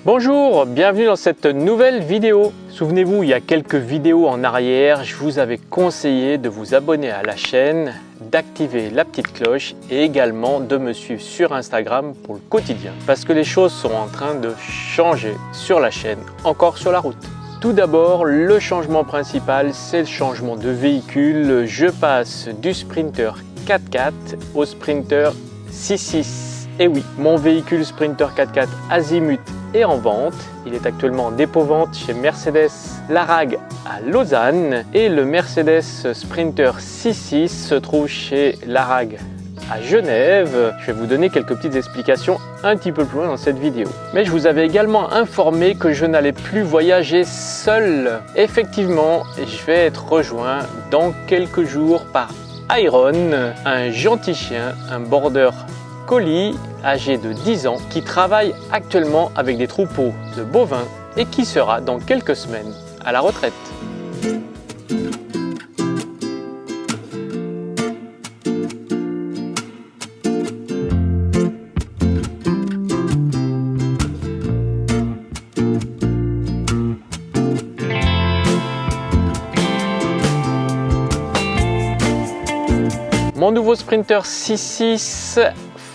Bonjour, bienvenue dans cette nouvelle vidéo. Souvenez-vous, il y a quelques vidéos en arrière, je vous avais conseillé de vous abonner à la chaîne, d'activer la petite cloche et également de me suivre sur Instagram pour le quotidien. Parce que les choses sont en train de changer sur la chaîne, encore sur la route. Tout d'abord, le changement principal, c'est le changement de véhicule. Je passe du Sprinter 4x4 au Sprinter 6.6. Et oui, mon véhicule Sprinter 4x4 Azimut est en vente. Il est actuellement en dépôt-vente chez Mercedes Larag à Lausanne et le Mercedes Sprinter 6.6 se trouve chez Larag à Genève. Je vais vous donner quelques petites explications un petit peu plus loin dans cette vidéo. Mais je vous avais également informé que je n'allais plus voyager seul. Effectivement, je vais être rejoint dans quelques jours par Iron, un gentil chien, un border collie âgé de 10 ans qui travaille actuellement avec des troupeaux de bovins et qui sera dans quelques semaines à la retraite. Mon nouveau Sprinter 6.6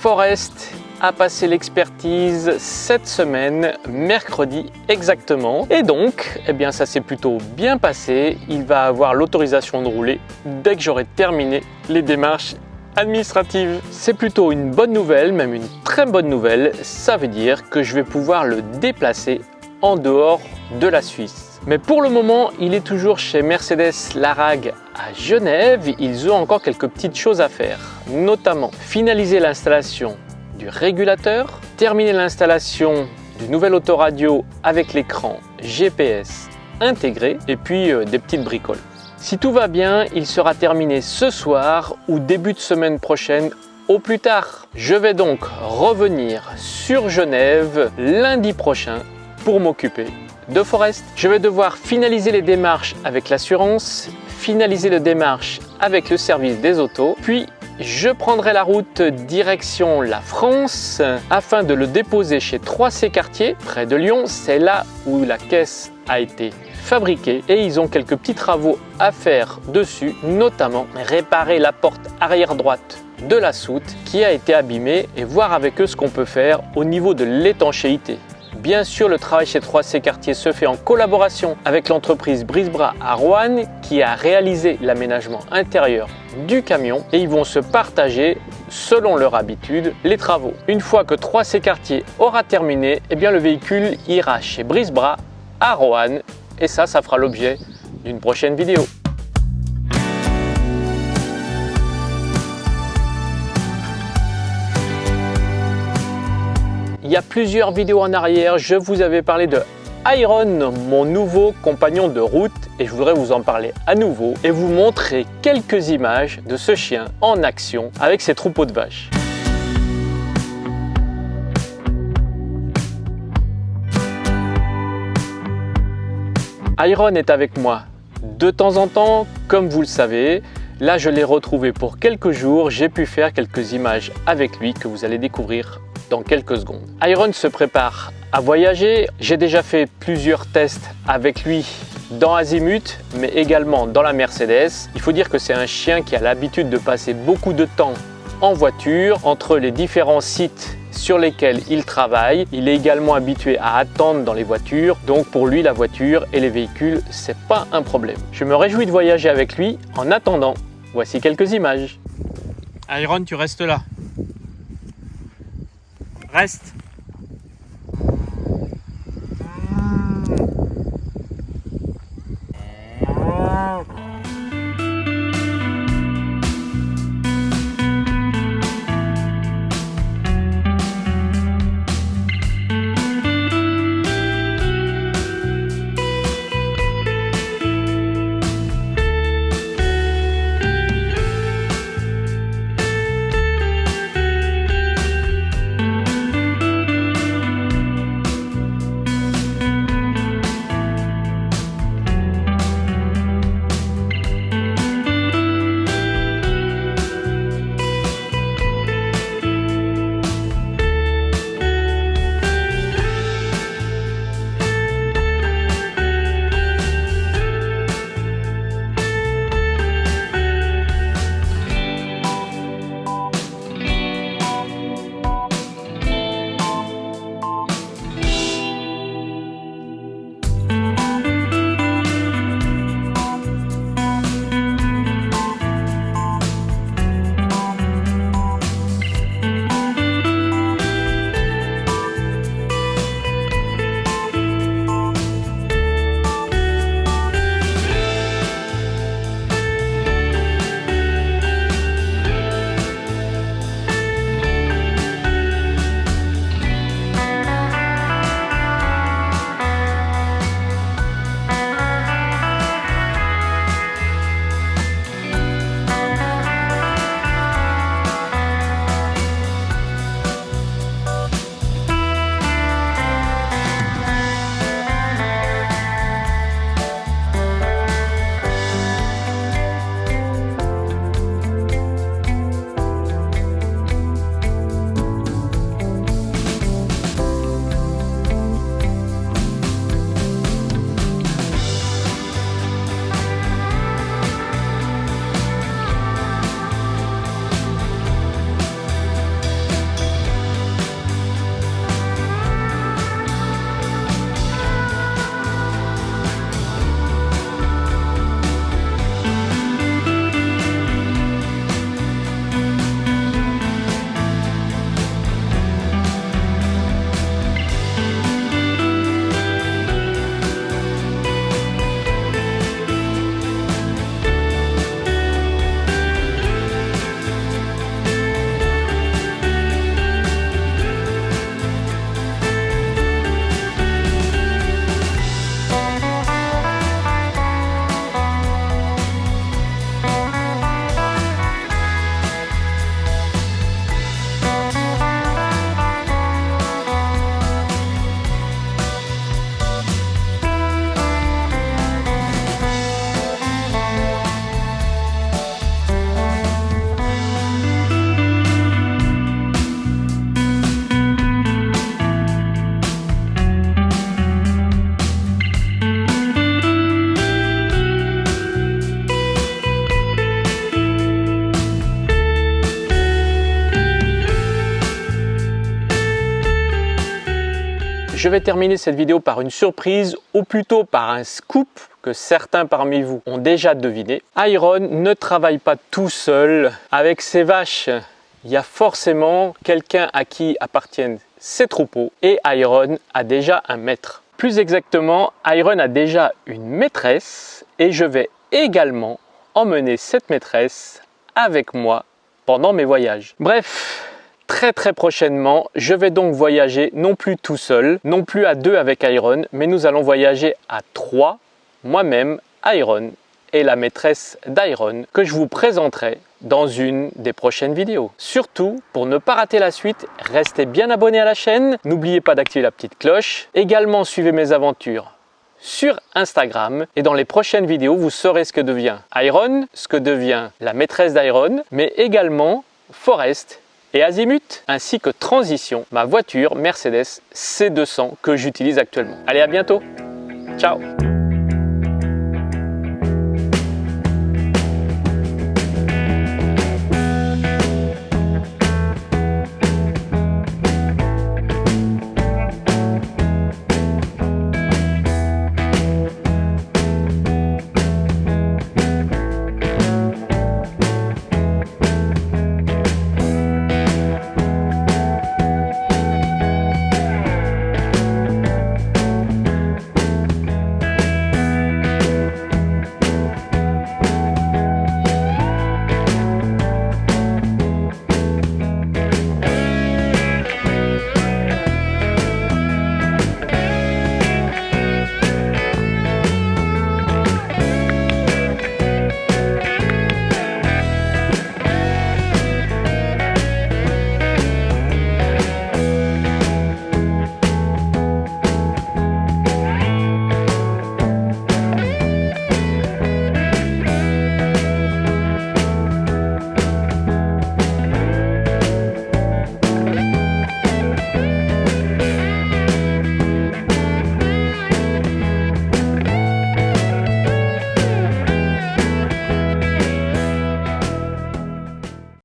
Forest a passé l'expertise cette semaine, mercredi exactement. Et donc, eh bien, ça s'est plutôt bien passé. Il va avoir l'autorisation de rouler dès que j'aurai terminé les démarches administratives. C'est plutôt une bonne nouvelle, même une très bonne nouvelle. Ça veut dire que je vais pouvoir le déplacer en dehors de la Suisse. Mais pour le moment, il est toujours chez Mercedes Larag à Genève. Ils ont encore quelques petites choses à faire, notamment finaliser l'installation du régulateur, terminer l'installation du nouvel autoradio avec l'écran GPS intégré et puis des petites bricoles. Si tout va bien, il sera terminé ce soir ou début de semaine prochaine au plus tard. Je vais donc revenir sur Genève lundi prochain pour m'occuper de Forest. Je vais devoir finaliser les démarches avec l'assurance, finaliser les démarches avec le service des autos, puis je prendrai la route direction la France afin de le déposer chez 3C Cartier près de Lyon. C'est là où la caisse a été fabriquée et ils ont quelques petits travaux à faire dessus, notamment réparer la porte arrière droite de la soute qui a été abîmée et voir avec eux ce qu'on peut faire au niveau de l'étanchéité. Bien sûr, le travail chez 3C Cartier se fait en collaboration avec l'entreprise Brisbra à Roanne qui a réalisé l'aménagement intérieur du camion et ils vont se partager selon leur habitude les travaux. Une fois que 3C Cartier aura terminé, eh bien, le véhicule ira chez Brisbra à Roanne et ça fera l'objet d'une prochaine vidéo. Il y a plusieurs vidéos en arrière, je vous avais parlé de Iron, mon nouveau compagnon de route, et je voudrais vous en parler à nouveau et vous montrer quelques images de ce chien en action avec ses troupeaux de vaches. Iron est avec moi de temps en temps, comme vous le savez. Là, je l'ai retrouvé pour quelques jours, j'ai pu faire quelques images avec lui que vous allez découvrir dans quelques secondes. Iron se prépare à voyager. J'ai déjà fait plusieurs tests avec lui dans Azimut, mais également dans la Mercedes. Il faut dire que c'est un chien qui a l'habitude de passer beaucoup de temps en voiture entre les différents sites sur lesquels il travaille. Il est également habitué à attendre dans les voitures, donc pour lui la voiture et les véhicules, c'est pas un problème. Je me réjouis de voyager avec lui. En attendant, voici quelques images. Iron, tu restes là. Reste. je vais terminer cette vidéo par une surprise ou plutôt par un scoop que certains parmi vous ont déjà deviné. Iron ne travaille pas tout seul avec ses vaches. Il y a forcément quelqu'un à qui appartiennent ces troupeaux et Iron a déjà un maître. Plus exactement, Iron a déjà une maîtresse et je vais également emmener cette maîtresse avec moi pendant mes voyages. Bref, très prochainement, je vais donc voyager non plus tout seul, non plus à 2 avec Iron, mais nous allons voyager à 3, moi-même, Iron et la maîtresse d'Iron que je vous présenterai dans une des prochaines vidéos. Surtout, pour ne pas rater la suite, restez bien abonnés à la chaîne, n'oubliez pas d'activer la petite cloche, également suivez mes aventures sur Instagram et dans les prochaines vidéos, vous saurez ce que devient Iron, ce que devient la maîtresse d'Iron, mais également Forest et Azimut, ainsi que Transition, ma voiture Mercedes C200 que j'utilise actuellement. Allez, à bientôt. Ciao.